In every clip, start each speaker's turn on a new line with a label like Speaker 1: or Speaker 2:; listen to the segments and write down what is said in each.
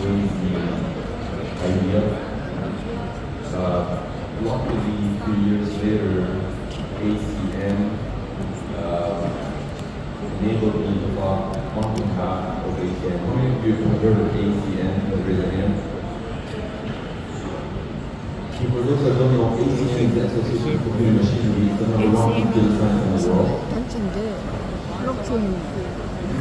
Speaker 1: crazy idea. Luckily, 3 years later, ACM enabled me to talk on behalf of ACM. How many of you have heard of ACM? Raise your hand. For those that don't know, ACM is the Association for Computer Machinery. It's the number one computer science in the world.
Speaker 2: 단체인데 블록체인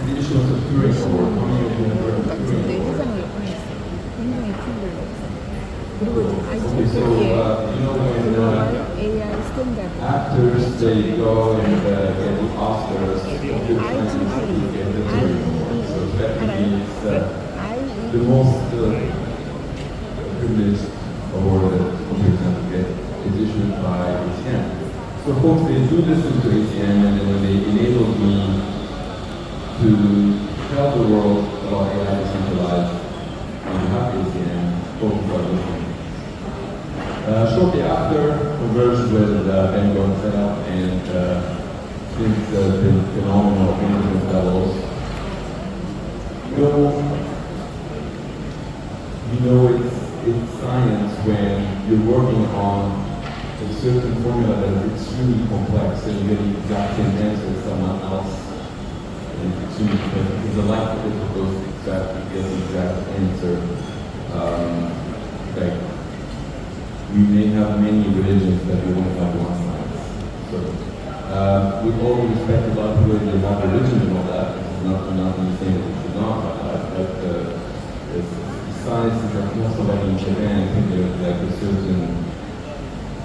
Speaker 1: The issuance of Turing Award. How many of you have heard of
Speaker 2: 단체인데
Speaker 1: Turing Award?
Speaker 2: 회장을 보냈어요. 굉장히 팀별로. 그리고
Speaker 1: Okay, so
Speaker 2: IEEE의
Speaker 1: you know when
Speaker 2: AI 스탠다드
Speaker 1: actors they go and get the Oscars, computer science institute get the Turing Award. So effectively, it's the most privileged award that computer science get is issued by ACM. So folks, they do listen to ACM, and then they enable me to tell the world about AI decentralized on behalf of ACM, folks are listening. Shortly after, converged with Ben Gonzalez, and things have been phenomenal engagement levels. You know it's science when you're working on a certain formula that is extremely complex and you get the exact same answer as someone else. And it's extremely complex. Because the likelihood of those exact get the exact answer. Like we may have many religions that we won't have one science. So with all due respect, a lot of people they have religion and all that. It's not saying that we should not have that, but science is like somebody in Japan think there's like a certain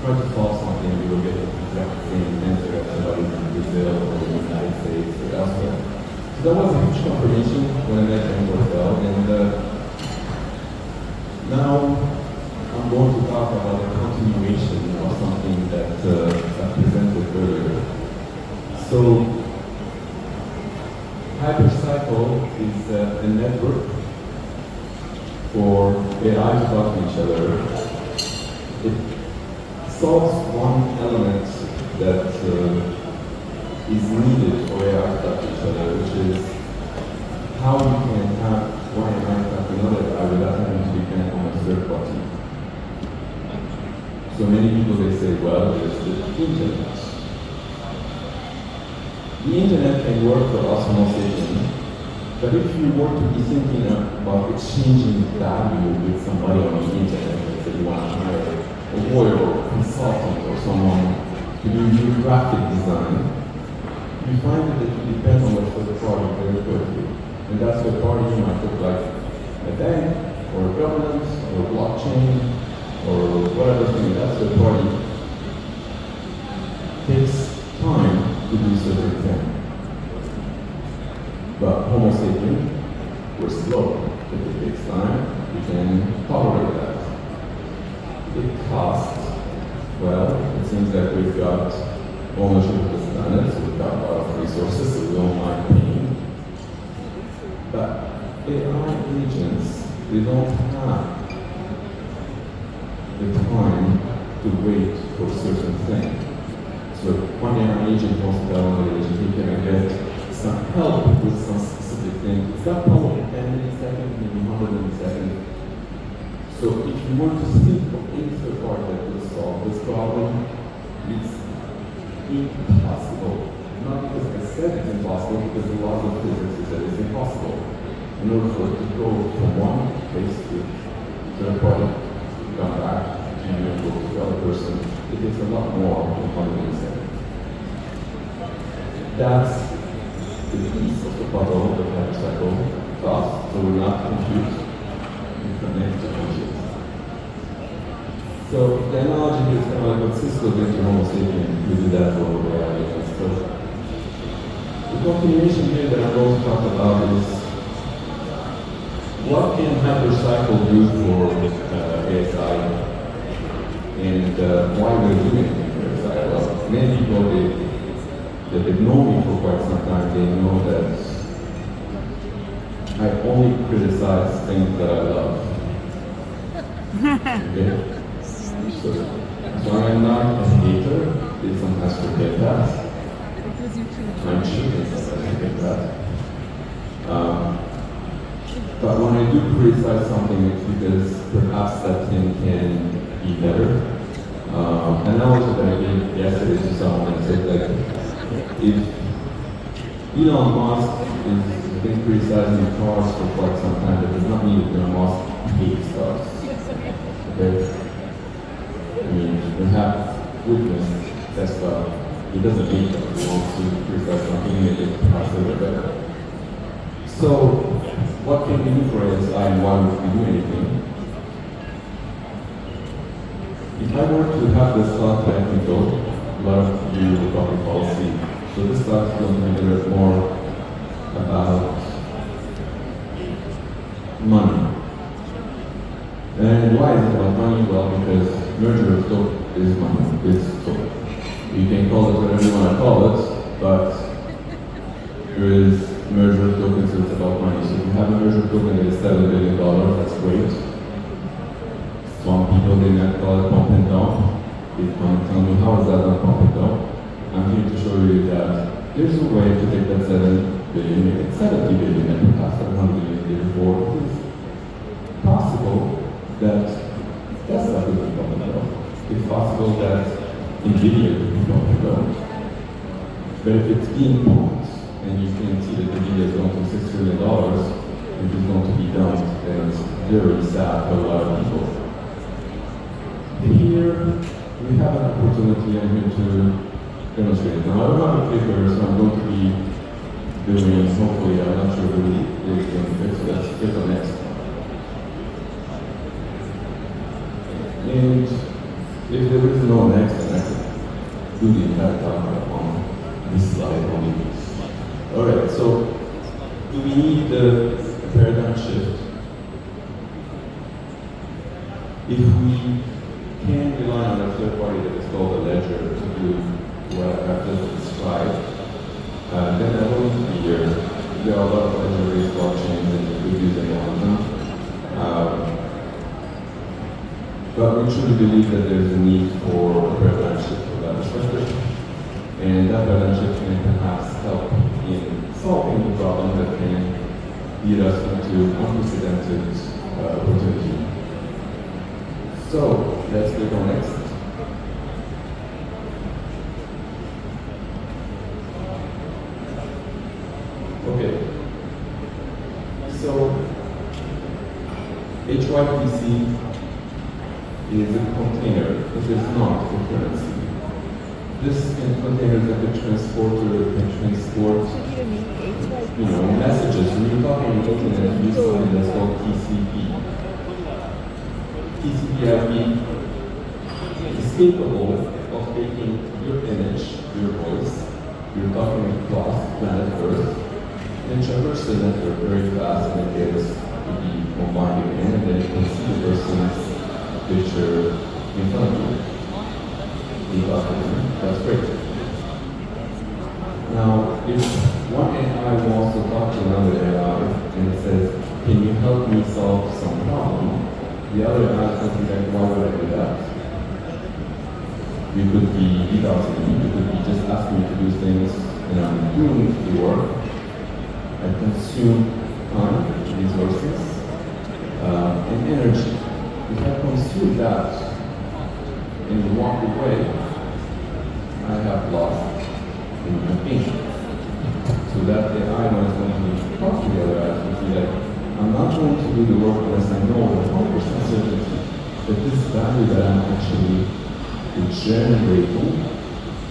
Speaker 1: try to solve something, you will get the exact same answer as somebody in Brazil or the United States or elsewhere. So that was a huge confirmation when I met Ben Gonzalez, and now I'm going to talk about a continuation of something that I presented earlier. So Hypercycle is a network for AI to talk to each other. It solves one element that is needed for AI to talk to each other, which is how you can have one AI talk to another AI without having to depend on a third party. So many people they say, well, there's the internet. The internet can work for us Homo sapiens, but if you were to be thinking about exchanging value with somebody on the internet, let's say you want to hire a lawyer or a consultant or someone to do geographic design, you find that you depend on a third party very quickly. And that third party might look like a bank or a government or a blockchain or whatever thing. That third party takes time to do certain things. But Homo sapiens, we're slow. If it takes time, we can tolerate that. It costs, well, it seems that we've got ownership of this planet, so we've got a lot of resources, so we don't mind paying. But AI agents, they don't have the time to wait for a certain thing. So one AI agent wants to tell another agent, hey, can I get some help with some specific thing? It's got probably 10 milliseconds, maybe 100 milliseconds. So if you were to think of any third party that could solve this problem, it's impossible. Not because I said it's impossible, because the laws of physics is that it's impossible. In order for it to go from one place to third party, come back, to you and go to the other person, it takes a lot more than 100 milliseconds. That's the piece of the puzzle that Hypercycle does, so we're not confused. We connect to conscious. So the analogy is kind of like what Cisco did to Homo sapiens. We do that for AI agents. So the continuation here that I'm going to talk about is what can Hypercycle do for ASI and why we're doing it for ASI. Well, many people that they've known me for quite some time, they know that I only criticize things that I love. Okay? So I'm not a hater, they sometimes forget that. I'm sure they sometimes forget that. But when I do criticize something, it's because perhaps that thing can be better. Analogy that I gave yesterday to someone, I said like, if Elon Musk has been criticizing cars for quite some time, that does not mean that Elon Musk hates cars. Okay? I mean, we have witnessed Tesla, he doesn't hate them, he wants to criticize something and make it perhaps a little better. So, what can we do for ASI and why would we do anything? If I were to have this thought technical, a lot of you will probably fall asleep. So this talk is going to be a little bit more about money. And why is it about money? Well, because merger of dope is money. It's dope. You can call it whatever you want to call it, but there is merger of tokens, so it's about money. So if you have a merger of token that is $7 billion, that's great. Some people, they might call it pump and dump. They might tell me, how is that not pump and dump? I'm here to show you that there's a way to take that 7 billion, make it 70 billion, and perhaps 700 billion before. It's possible that Tesla could be pump and dump. It's possible that NVIDIA could be pump and dump. But if it's being pumped, and you can see that NVIDIA is going to $6 trillion, which is going to be dumped, and it's very sad for a lot of people. Here, we have an opportunity I'm here to demonstrate. Now, I don't have a paper, so I'm going to be doing, hopefully, I'm not sure who is going to fix it. Let's click on next. And if there is no next, then I could do the entire talk on this slide only. Alright, so do we need a paradigm shift? If we can rely on a third party that is called a ledger to do what I've just described, then I don't need to be here. There are a lot of ledger-based blockchains and you could use any one of them. But we truly believe that there's a need for a paradigm shift for that perspective. And that paradigm shift can perhaps help in solving the problem that can lead us into unprecedented opportunity. So, let's click on next. Okay. So, HYPC is a container. It is not a currency. This container is like a transporter can transport, messages. When you're talking on the internet, you use something that's called TCP. TCP/IP is capable of taking your image, your voice, you're talking across planet Earth, and traverse the network very fast, and it gets to be combined again, and then you can see the person's picture in front of you. That's great. Now, if one AI wants to talk to another AI and it says, can you help me solve some problem? The other AI is going to be like, why would I do that? You could be without me, you could be just asking me to do things and I'm doing the work. I consume time, resources, and energy. If I consume that and walk away, I have lost in my thinking. So that AI was going to talk to the other AI and be like, I'm not going to do the work unless I know with 100% certainty that this value that I'm actually generating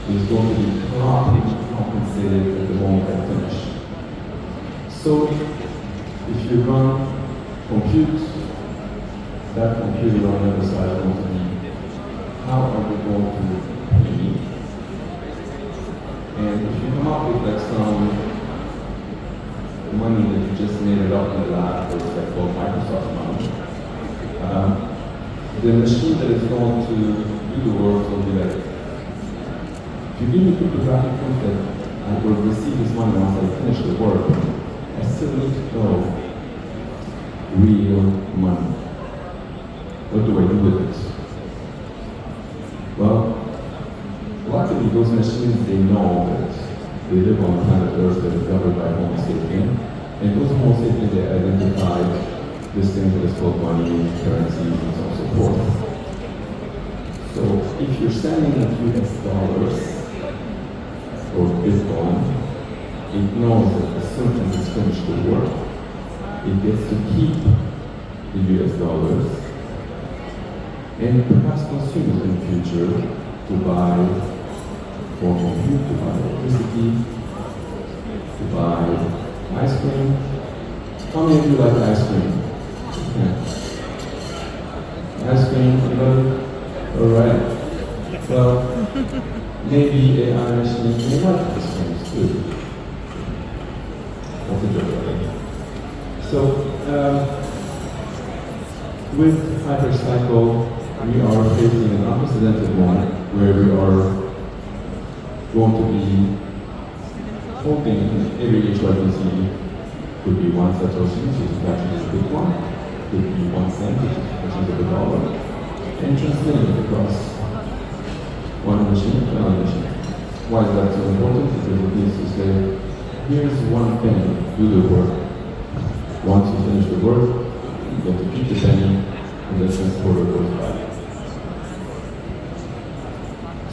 Speaker 1: is going to be properly compensated at the moment I finish. So if you run compute, that computer on the other side is going to be, how are we going to pay me? And if you come up with like some money that you just made it up in the lab, or it's like called Microsoft money, the machine that is going to do the work will be like, if you give me cryptographic proof that I will receive this money once I finish the work, I still need to know real money. What do I do with it? Well, luckily those machines, they know that they live on planet Earth that is governed by Homo sapien, And those Homo sapiens, they identified this thing that is called money, currency, and so on and so forth. So if you're sending US dollars or Bitcoin, it knows that as soon as it's finished the work, it gets to keep the US dollars and perhaps consume it in the future to buy more compute, to buy electricity, to buy ice cream. How many of you like ice cream? Yeah. Ice cream, anybody? Alright. Well, maybe AI machines may like ice creams too. That's a joke, right? So, with hypercycle, we are facing an unprecedented moment where we are going to be hoping every HYPC could be one Satoshi, which is actually a big one, could be 1 cent, which is of a dollar, and transmitting it across one machine to another machine. Why is that so important? Because it means to say, here's one penny, do the work. Once you finish the work, you get to keep the penny, and the transporter goes back.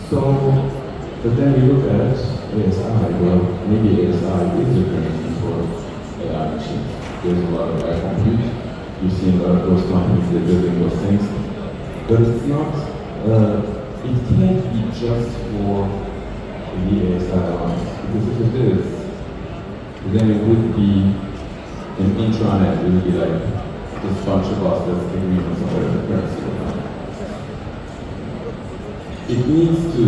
Speaker 1: So, but then we look at ASI, well, maybe ASI is a currency for AI machines. There's a lot of AI compute. You see a lot of those companies that are building those things. But it's not, it can't be just for the ASI lines. Because if it is, then it would be an intranet. It would be like this bunch of us that's agreeing on some other currency. It needs to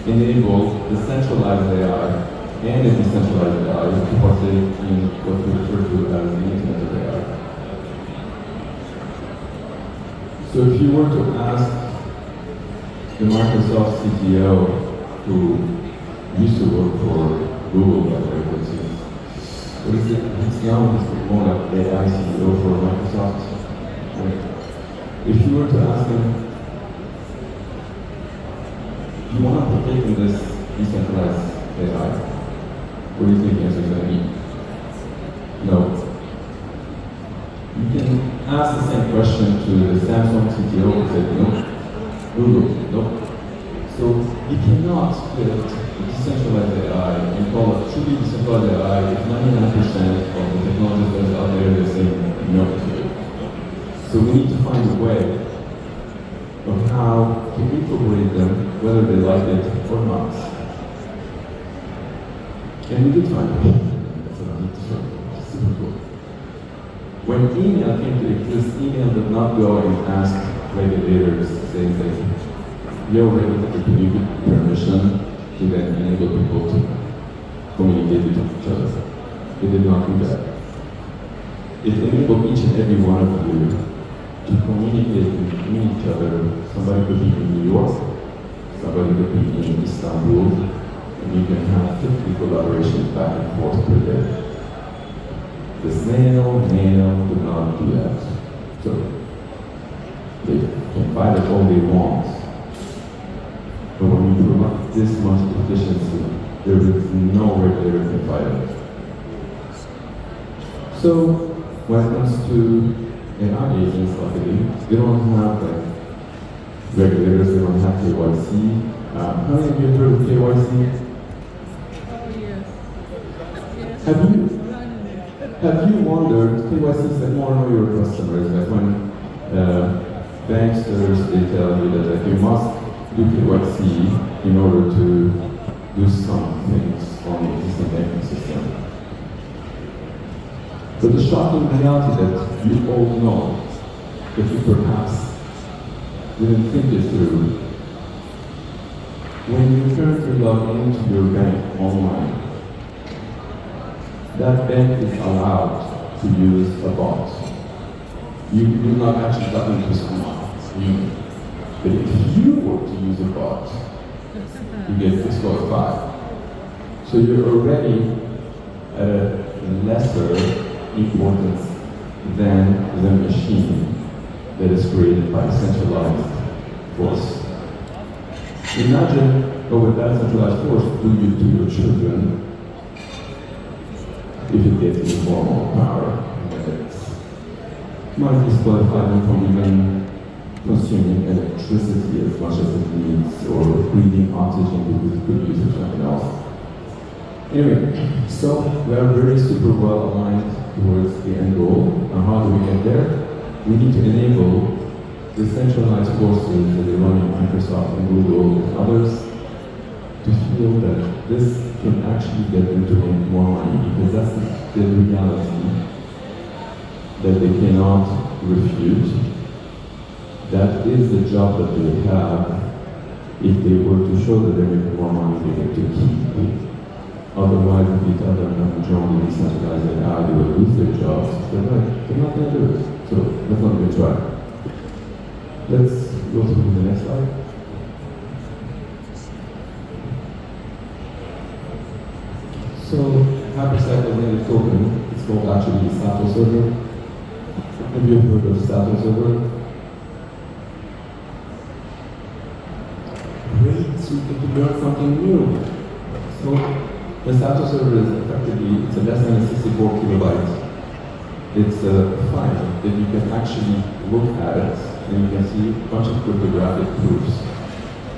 Speaker 1: enable the centralized AI and the decentralized AI to partake in what we refer to as the Internet of AI. So if you were to ask the Microsoft CTO who used to work for Google, by the way, what is it? He's now more like AI CEO for Microsoft. If you were to ask him, do you want to partake in this decentralized AI? What do you think the answer is going to be? No. You can ask the same question to the Samsung CTO and say, no. Google, no. So you cannot build decentralized AI and call it truly decentralized AI if 99% of the technologies that are out there are saying no to it. So we need to find a way of how to incorporate them, whether they like it or not. And we did find a way. That's what I need to show you. It's super cool. When email came to exist, email did not go and ask regulators saying that, yo, regulator, can you give permission to then enable people to communicate with each other? It did not do that. It enabled each and every one of you to communicate with each other. Somebody could be in New York, somebody could be in Istanbul, and you can have 50 collaborations back and forth per day. The snail could not do that. So they can fight it all they want. But when you provide this much efficiency, there is no regulator can fight it. So when it comes to AI agents, luckily, they don't have like regulators, they don't have KYC. How many of you have heard of KYC?
Speaker 2: Oh, yes.
Speaker 1: Have you wondered, KYC is like more know your customers, like when banksters, they tell you that like, you must do KYC in order to do some things on the existing banking system. But the shocking reality that you all know, that you perhaps didn't think it through, when you currently log into your bank online, that bank is allowed to use a bot. You do not actually log into someone. But if you were to use a bot, you get disqualified. So you're already at a lesser importance than the machine that is created by a centralized force. Imagine what that centralized force do you to your children if it gets into formal power, it might disqualify them from even consuming electricity as much as it needs, or breathing oxygen because it could use for something else. Anyway, so we are very super well aligned towards the end goal. And how do we get there? We need to enable the centralized forces that they run in Microsoft and Google and others to feel that this can actually get them to make more money, because that's the reality that they cannot refute. That is the job that they have. If they were to show that they're making more money, they get to keep. Otherwise, if you tell them not to join the decentralized AI, they will lose their jobs. They're like, they're not going to do it. So let's not even try. Let's go to the next slide. So, hypercycle native token, it's called actually Sato server. Have you heard of Sato server? Great, so you get to learn something new. So, the Sato server is effectively, it's a less than a 64 kilobyte. It's a file that you can actually look at it, and you can see a bunch of cryptographic proofs.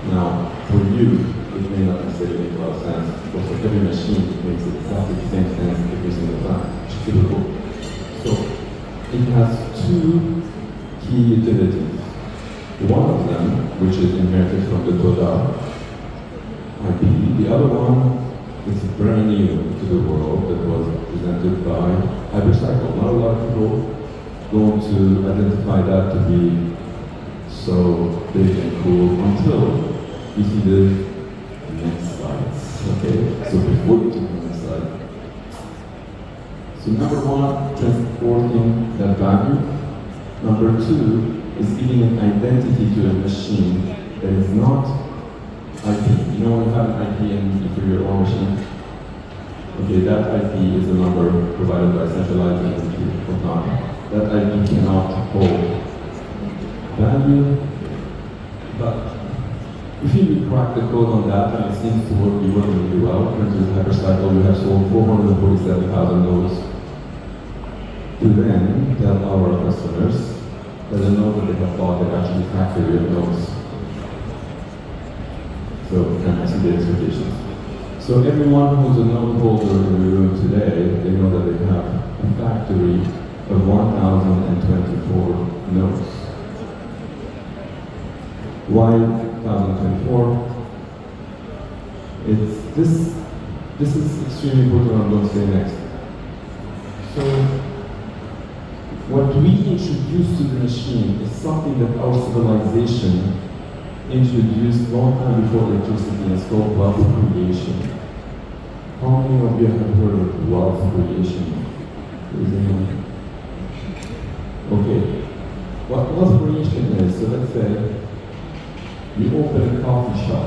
Speaker 1: Now, for you, it may not necessarily make a lot of sense, because for every machine makes exactly the same sense every single time, which is pretty cool. So, it has two key utilities. One of them, which is inherited from the Toda IP, the other one is brand new to the world, that was presented by Hypercycle. Not a lot of people going to identify that to be so big and cool until you see the next slides. Okay, so before you take the next slide. So number one, transporting that value. Number two is giving an identity to a machine that is not IP. You know when you have an IP and for your own machine? Okay, that IP is a number provided by centralized entity or not. That IP cannot hold value, but if you crack the code on that, and it seems to work really well, in terms of Hypercycle, we have sold 447,000 nodes to then tell our customers that the node that they have bought, they actually cracked the real nodes. So can I see the expectations? So everyone who's a node holder in the room today, they know that they have a factory of 1,024 nodes. Why 1,024? It's this is extremely important what I'm going to say next. So what we introduce to the machine is something that our civilization introduced long time before electricity, and it's called wealth creation. How many of you have heard of wealth creation? Is anyone? Okay. What wealth creation is, so let's say you open a coffee shop,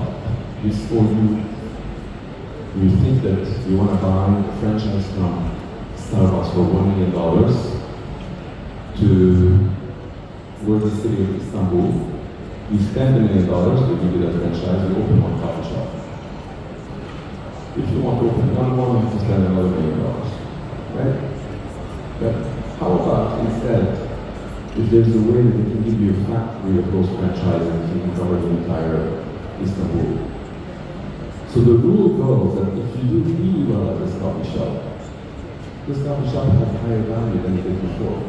Speaker 1: you think that you want to buy a franchise from Starbucks for $1 million to where's the city of Istanbul. You spend $1 million, they give you that franchise, you open one coffee shop. If you want to open another one, you have to spend another $1 million, right? But how about instead, if there's a way that they can give you a factory of those franchises, you can cover the entire Istanbul. So the rule goes that if you do really well at this coffee shop has higher value than it did before.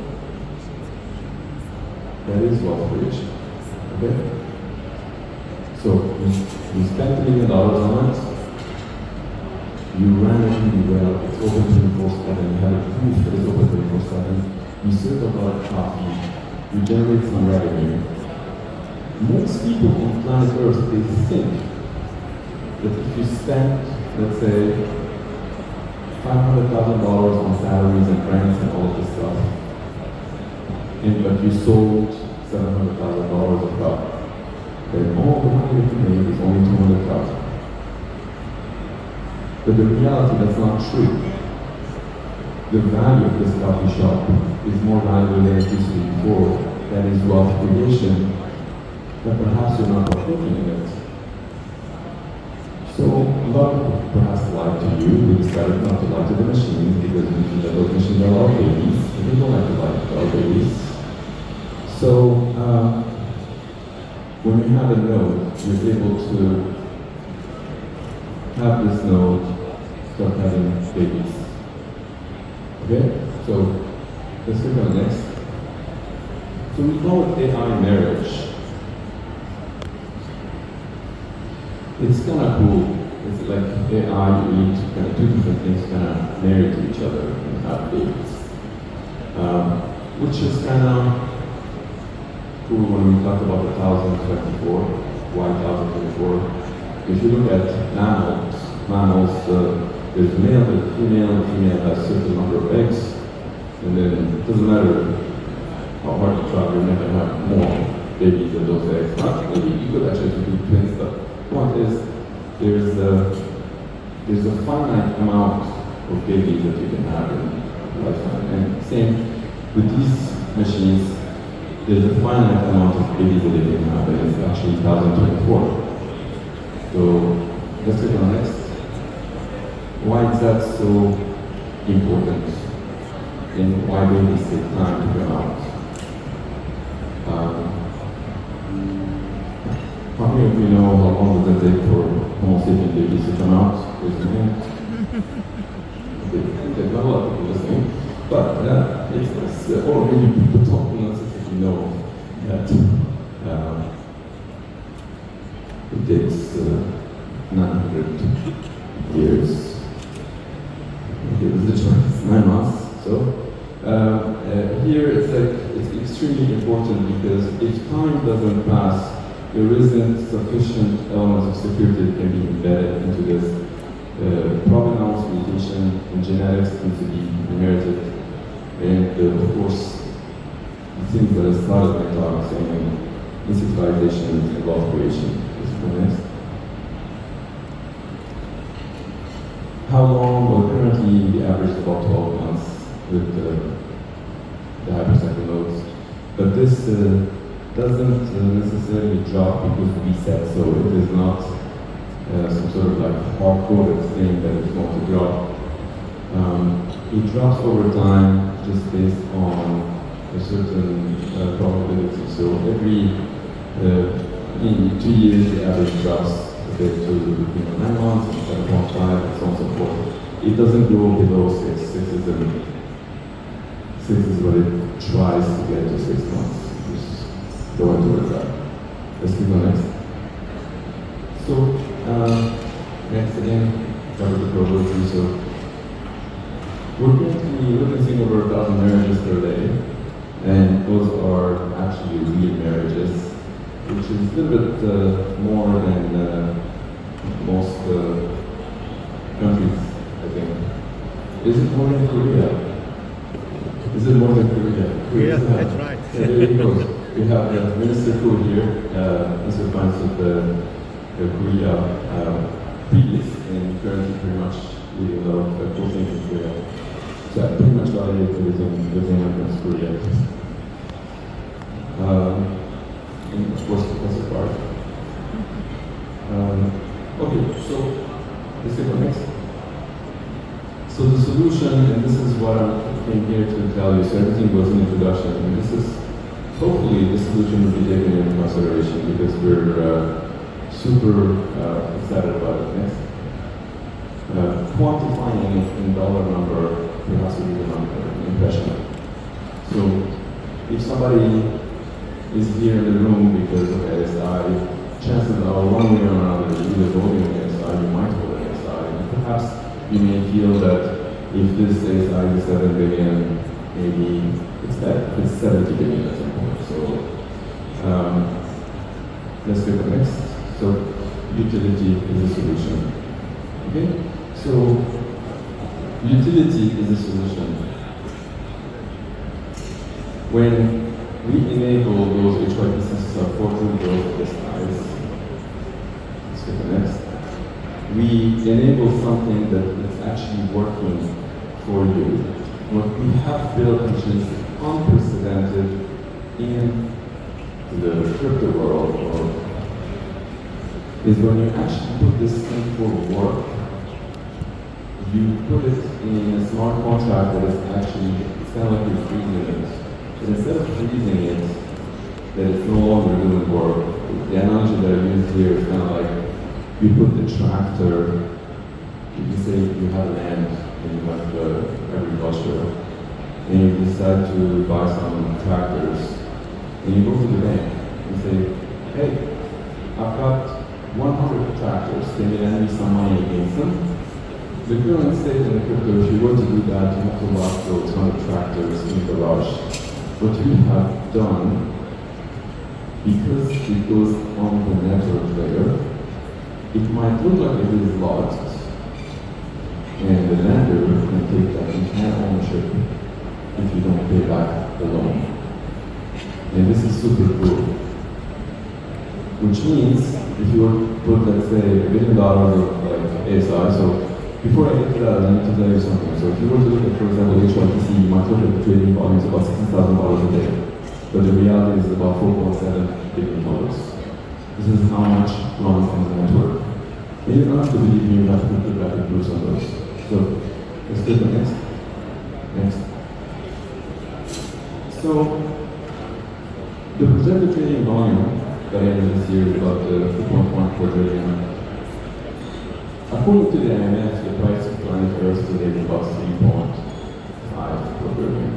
Speaker 1: That is wealth creation. Okay? So you spent $1 million on it, you ran it really well, it's open 24/7, you have a proof that it's open 24/7, you serve a lot of coffee, you generate some revenue. Most people on planet Earth, they think that if you spend, let's say, $500,000 on salaries and rents and all of this stuff, but you sold $700,000 of product, then all the money that you made is only $200,000. But the reality, that's not true. The value of this coffee shop is more valuable than it used to be before. That is wealth creation, but perhaps you're not partaking in it. So a lot of people perhaps lie to you. We decided not to lie to the machines because we think that those machines are our babies. And we don't like to lie to our babies. So when you have a node, you're able to have this node start having babies. Okay? So let's click on next. So we call it AI marriage. It's kind of cool. It's like AI, you need to kind of do different things, kind of marry to each other and have babies. Which is kind of cool when we talk about the 1024, why 1024. If you look at mammals, there's a male, there's a female, the female has a certain number of eggs, and then it doesn't matter how hard you try, you're never going to have more babies than those eggs. Maybe you could actually do twins, but the point is, there's a finite amount of babies that you can have in a lifetime. And same with these machines, there's a finite amount of babies that they can have, and it's actually 1024. So let's click on next. Why is that so important? And why babies take time to come out? How many of you know how long does it take for Homo sapien babies to come out? Raise your hand. Okay, not a lot of people listening, but it's or maybe people talking us if you know that it takes 900 years. Okay, this is the choice, 9 months. So here it's extremely important because if time doesn't pass, there isn't sufficient elements of security that can be embedded into this. Provenance, mutation, and genetics need to be inherited. And of course, the things that I started my talk saying, incentivization and wealth creation. Next. How long? Well, currently the average is about 12 months with the hypercycle nodes. But this doesn't necessarily drop because we said so. It is not some sort of like hard-coded thing that is going to drop. It drops over time just based on a certain probability. So every in 2 years the average drops a bit to 9 months and 7.5 and so on and so forth. It doesn't go below 6. 6 is what it tries to get to 6 months. Go into it. Let's keep on next. So, next again, cover the probability. So, we're going to be witnessing over 1,000 marriages per day, and those are actually real marriages, which is a little bit more than most countries, I think. Is it more than Korea? Is it more than Korea?
Speaker 3: Korea, that's right.
Speaker 1: Yeah, there you go. We have Minister Ko here, Mr. Fines with the Korea previous and currently pretty much leading a lot of cool things in Korea. So I pretty much validated everything when it Korea. And of course, Professor Park. Okay, so let's go next. So the solution, and this is what I came here to tell you, so everything was an introduction, and this is hopefully the solution will be taken into consideration because we're super excited about it. Next. Quantifying it in dollar number perhaps will be the impression. So if somebody is here in the room because of ASI, chances are one way or another you're either voting against I, you might vote against I. And perhaps you may feel that if this ASI is 7 billion, maybe it's 70 billion at some point. So let's get the next. So utility is a solution. Okay? So utility is a solution. When we enable those HY businesses of fortune growth of this size, let's get the next. We enable something that is actually working for you. What we have built, which is unprecedented in the crypto world, is when you actually put this thing for work, you put it in a smart contract that is actually, it's kind of like you're freezing it. But instead of freezing it, that it's no longer doing work, the analogy that I use here is kind of like you put the tractor, you say you have land and you have agriculture, and you decide to buy some tractors, and you go to the bank and say, hey, I've got 100 tractors, can you lend me some money against them? The current state in the crypto, if you were to do that, you have to lock those 100 tractors in the garage. What you have done, because it goes on the network layer, it might look like it is locked, and the lender can take that in hand ownership if you don't pay back the loan. And this is super cool. Which means, if you were to put, let's say, $1 billion of like ASI, so before I get to that, I need to tell you something. So if you were to look at, for example, HYTC, you might look at the trading volumes about $60,000 a day. But the reality is about $4.7 billion. This is how much runs on the network. And you don't have to believe me, you have to put the graphic proofs on those. So let's go to the next. Next. So the projected trading volume by the end of this year is about 2.14 trillion. According to the IMF, the price of planet Earth today is about 3.5 per billion.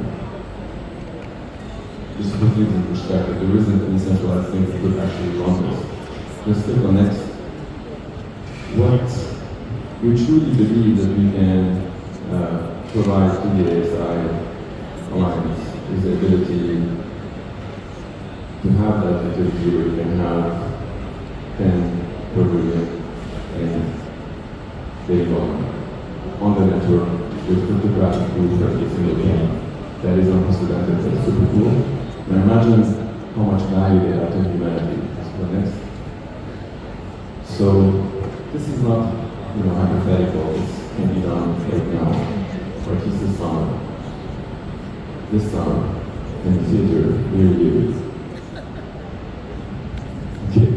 Speaker 1: Just to put things in perspective, there isn't any centralized thing that could actually run this. Let's click on next. What we truly believe that we can provide to the ASI Alliance is the ability to have that utility where you can have 10 per billion and daily volume on the network with cryptographic proof for every single day. That is unprecedented, that's super cool. And imagine how much value they have to humanity. So next. So this is not, hypothetical. This can be done right now, or at least this summer. This summer, in the theater near you. Okay,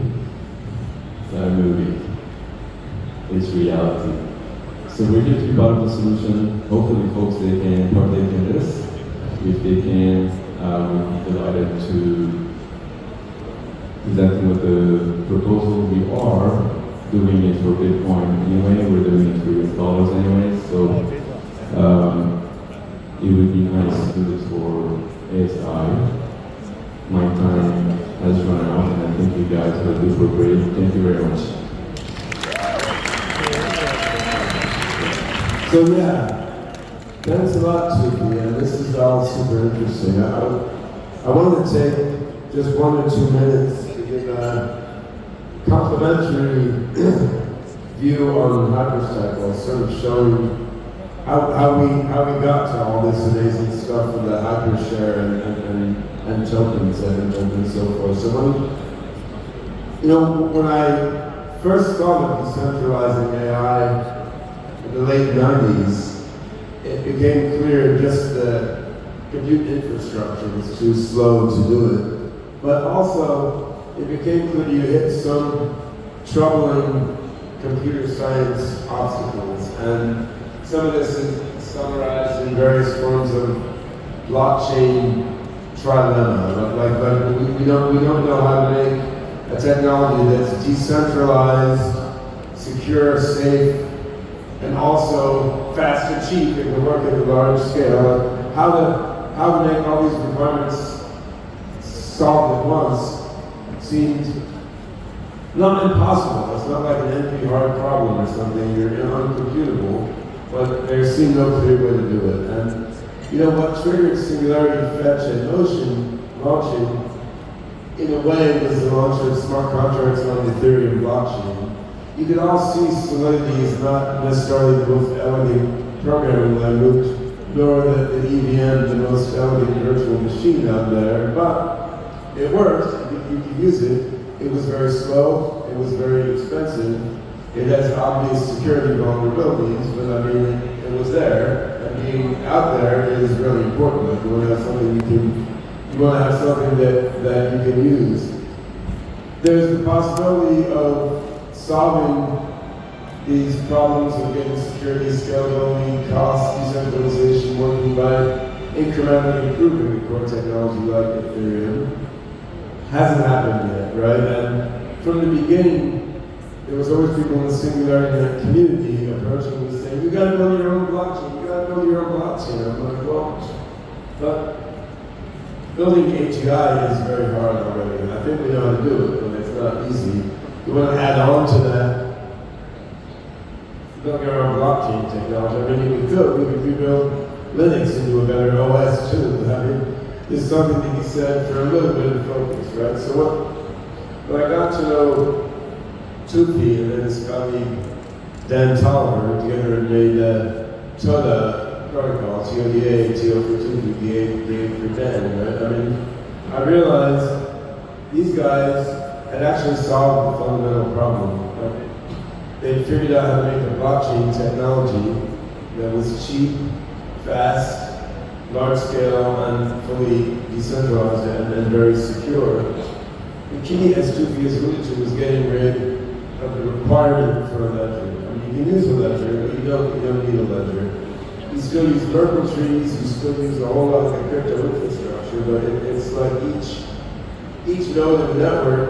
Speaker 1: it's not a movie. It's reality. So we're here to be part of the solution. Hopefully, folks, they can partake in this. If they can, we'd be delighted to present them with the proposal. We are doing it for Bitcoin anyway. We're doing it for US dollars anyway. So it would be nice to do this for ASI. My time has run out, and I think you guys have been super great. Thank you very much.
Speaker 3: So yeah, thanks a lot, Tuki, and this is all super interesting. I wanted to take just 1 or 2 minutes to give a complimentary view on hypercycle, sort of showing how we got to all this amazing stuff with the hypershare and tokens and so forth. So when I first thought of decentralizing AI in the late 90s, it became clear just the compute infrastructure was too slow to do it. But also, it became clear you hit some troubling computer science obstacles. And some of this is summarized in various forms of blockchain trilemma. Like we don't know how to make a technology that's decentralized, secure, safe, and also fast and cheap. It can work at a large scale. How to make all these requirements solved at once seemed not impossible. It's not like an NP hard problem or something. You're uncomputable, but there seemed no clear way to do it. And what triggered Singularity Fetch and Ocean launching, in a way, was the launch of smart contracts on the Ethereum blockchain. You can all see Solidity is not necessarily the most elegant programming language, nor the EVM the most elegant virtual machine out there, but it worked. You could use it. It was very slow. It was very expensive. It has obvious security vulnerabilities, but I mean, it was there. And being out there is really important. Like you want to have something you want to have something that you can use. There's the possibility of solving these problems of getting security, scalability, cost, decentralization, working by incrementally improving the core technology like Ethereum, hasn't happened yet, right? And from the beginning, there was always people in the Singularity community approaching me saying, you gotta build your own blockchain, you gotta build your own blockchain. I'm like, well, but building AGI is very hard already. I think we know how to do it, but it's not easy. You want to add on to that, building our own blockchain technology. I mean, we could rebuild Linux into a better OS too. I mean, there's something to be said for a little bit of focus, right? So when I got to know Tupi and then this guy Dan Tolliver together and made TODA protocol, TODA, TO for Tupi, DA for Dan, right? I mean, I realized these guys had actually solved the fundamental problem. Right? They figured out how to make a blockchain technology that was cheap, fast, large scale, and fully decentralized and very secure. The key, as Tupi has alluded to, was getting rid of the requirement for a ledger. I mean, you can use a ledger, but you don't need a ledger. You still use Merkle trees, you still use a whole lot of the crypto infrastructure, but it's like each node of the network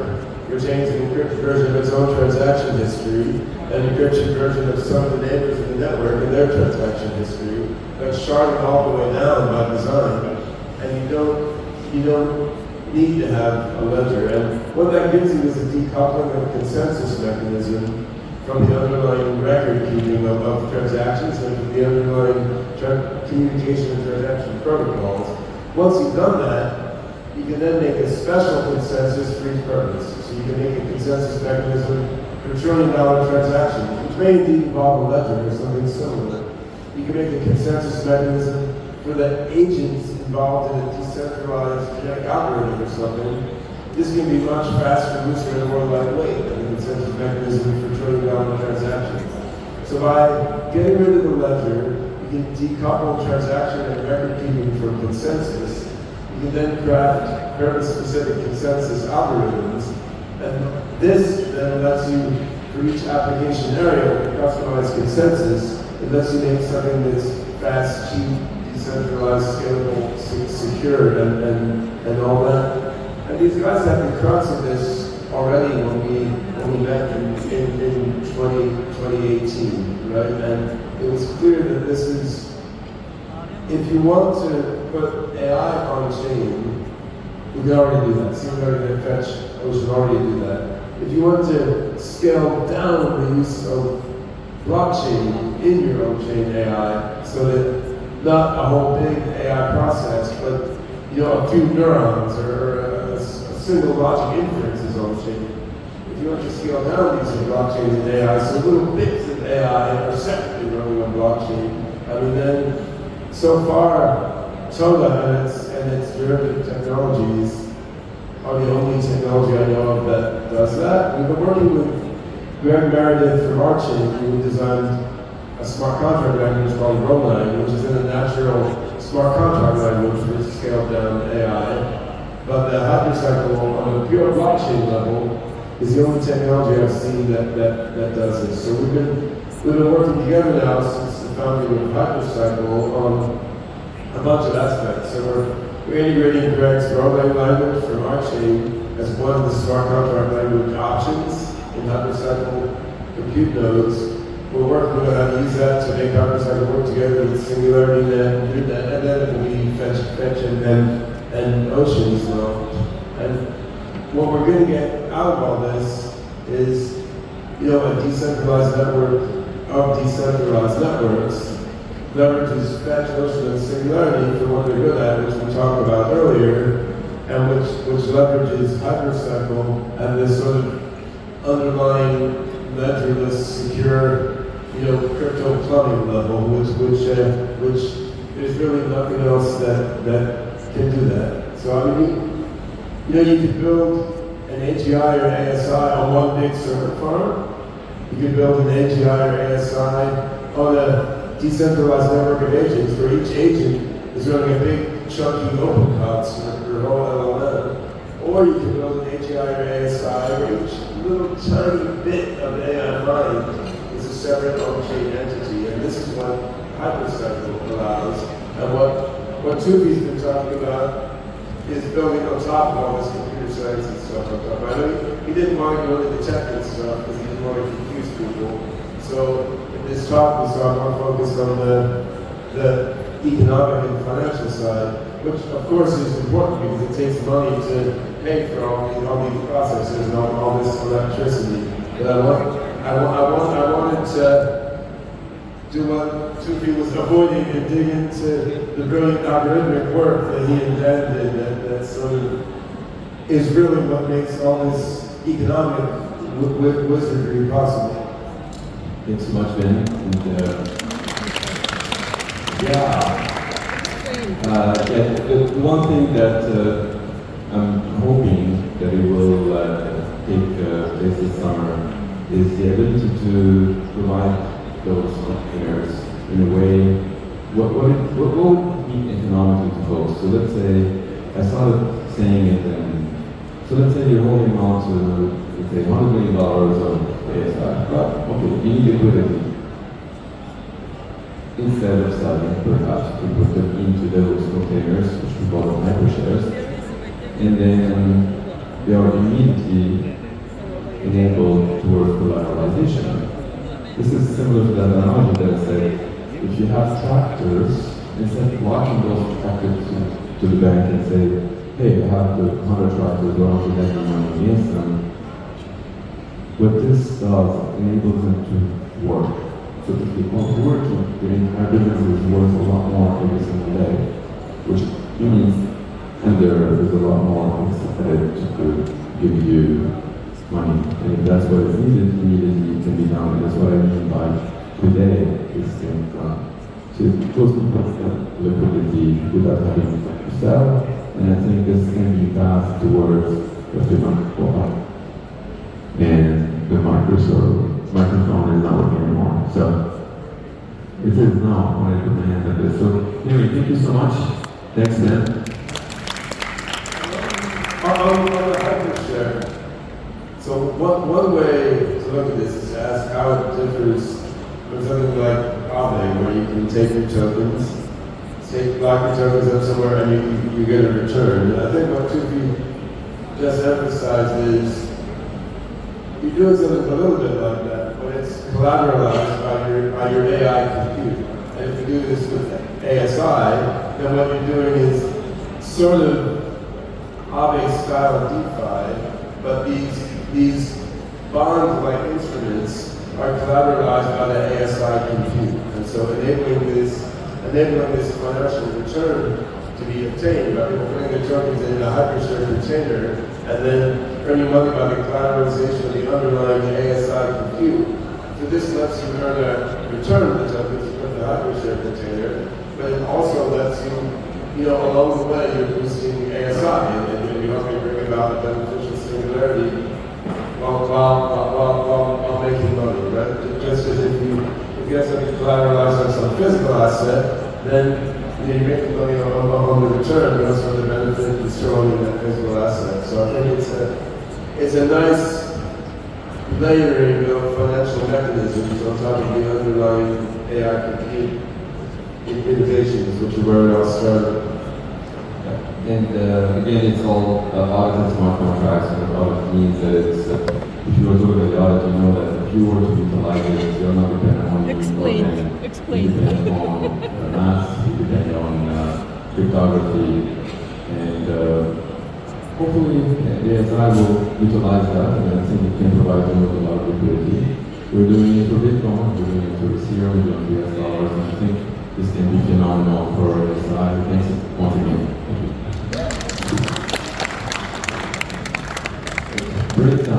Speaker 3: retains an encrypted version of its own transaction history, an encryption version of some of the neighbors of the network and their transaction history, that's sharded all the way down by design, and you don't need to have a ledger. And what that gives you is a decoupling of consensus mechanism from the underlying record keeping of transactions and from the underlying communication and transaction protocols. Once you've done that, you can then make a special consensus for each purpose. So you can make a consensus mechanism for $1 trillion transactions, which may indeed involve a ledger or something similar. You can make a consensus mechanism for the agents involved in a decentralized genetic algorithm or something. This can be much faster, looser, and more lightweight than the consensus mechanism for $1 trillion transactions. So by getting rid of the ledger, you can decouple transaction and record keeping from consensus. You can then craft very specific consensus algorithms, and this then lets you, for each application area, customize consensus. It lets you make something that's fast, cheap, decentralized, scalable, secure, and all that. And these guys have the crux of this already when we met in 2018, right? And it was clear that this is, if you want to put AI on chain, we can already do that. Singularity and Fetch Ocean already do that. If you want to scale down the use of blockchain in your own chain AI, so that not a whole big AI process, but a few neurons or a single logic inference is on chain. If you want to scale down these blockchains and AI, so little bits of AI are separately running on blockchain, I mean then, so far, TODA and its derivative technologies are the only technology I know of that does that. We've been working with Greg Meredith from our chain, who designed a smart contract language called Roland, which is in a natural smart contract language for scaled down AI. But the hypercycle on a pure blockchain level is the only technology I've seen that does this. So we've been working together now since the founding of hypercycle on a bunch of aspects. So we're integrating Greg's Roland language from our chain as one of the smart contract language options in hypercycle compute nodes. We're working on how to use that to make hypercycle work together with Singularity and then it will be Fetch and Ocean as well. And what we're going to get out of all this is, a decentralized network of decentralized networks leverages Fetch, Ocean, and Singularity for what they're good at, which we talked about earlier, and which leverages hypercycle and this sort of underlying ledgerless, secure, crypto plumbing level, which there's really nothing else that can do that. So I mean, you could build an AGI or ASI on one big server farm. You could build an AGI or ASI on a decentralized network of agents, where each agent is running a big chunky open cuts for your whole LLM. Or you can build an AGI or ASI where each little tiny bit of AI mining is a separate on-chain entity, and this is what hypercycle allows. And what Tufi's been talking about is building on top of all this computer science and stuff on top. I know he didn't want to go into the technical stuff because he didn't want to confuse people. So in this talk, we saw more focused on the economic and financial side, which of course is important because it takes money to pay for all these processors and all this electricity. But I wanted to do what Tufi was avoiding and dig into the brilliant algorithmic work that he invented that sort of is really what makes all this economic wizardry possible.
Speaker 1: Thanks so much, Ben. The one thing that I'm hoping that it will take place this summer is the ability to provide those entrepreneurs in a way, what would mean economically to folks? So let's say, I started saying it, so let's say you're holding on to, let's say, $100 million of ASI, but okay, you need liquidity. Instead of selling, perhaps you put them into those containers, which we call them hypershares, and then they are immediately enabled towards collateralization. This is similar to that analogy that I said, if you have tractors, instead of walking those tractors to the bank and say, hey, I have the 100 tractors, go on to get money against them, what this does enables them to work. So if they want to work, the entire business is worth a lot more every single day, which means, and there's a lot more incentive to give you money. And if that's what is needed, immediately it can be done. And that's what I mean by today is things done. So those people get liquidity without having to sell, and I think this can be passed towards the financial and the microphone is not working anymore. So it is now when I put my hand on this. So anyway, thank you so much. Thanks, Ben.
Speaker 3: On the hypershare. So one way to look at this is to ask how it differs from something like Aave, where you can take your tokens, lock your tokens up somewhere, and you get a return. And I think what Tufi just emphasized is you're doing something a little bit like that, but it's collateralized by your AI compute. And if you do this with ASI, then what you're doing is sort of Aave-style DeFi, but these bond-like instruments are collateralized by the ASI compute. And so enabling this financial return to be obtained by people putting their tokens in a hypershare container and then earning money by the collateralization of the underlying ASI compute. So this lets you earn a return on the tokens you put in the hypershare container, but it also lets you, along the way you're boosting ASI and you help bring about a beneficial singularity while making money, right? Just as if you have something collateralized on some physical asset, then you make the money on the return, you also have the benefit of storing that physical asset. So I think it's a nice layering of financial mechanisms on top of the underlying AI compute innovations, which is where it all started.
Speaker 1: And again, it's all audited smart contracts, and audit means that it's, if you were to look at the audit, you know that if you were to utilize it, you're not dependent on
Speaker 2: Explain.
Speaker 1: You depend on math, you depend on cryptography, and hopefully the ASI will utilize that, and I think it can provide them with a lot of liquidity. We're doing it for Bitcoin, we're doing it for Ethereum, we're doing it for US dollars, and I think this can be phenomenal for ASI. Thanks once again. Thank you. Great time.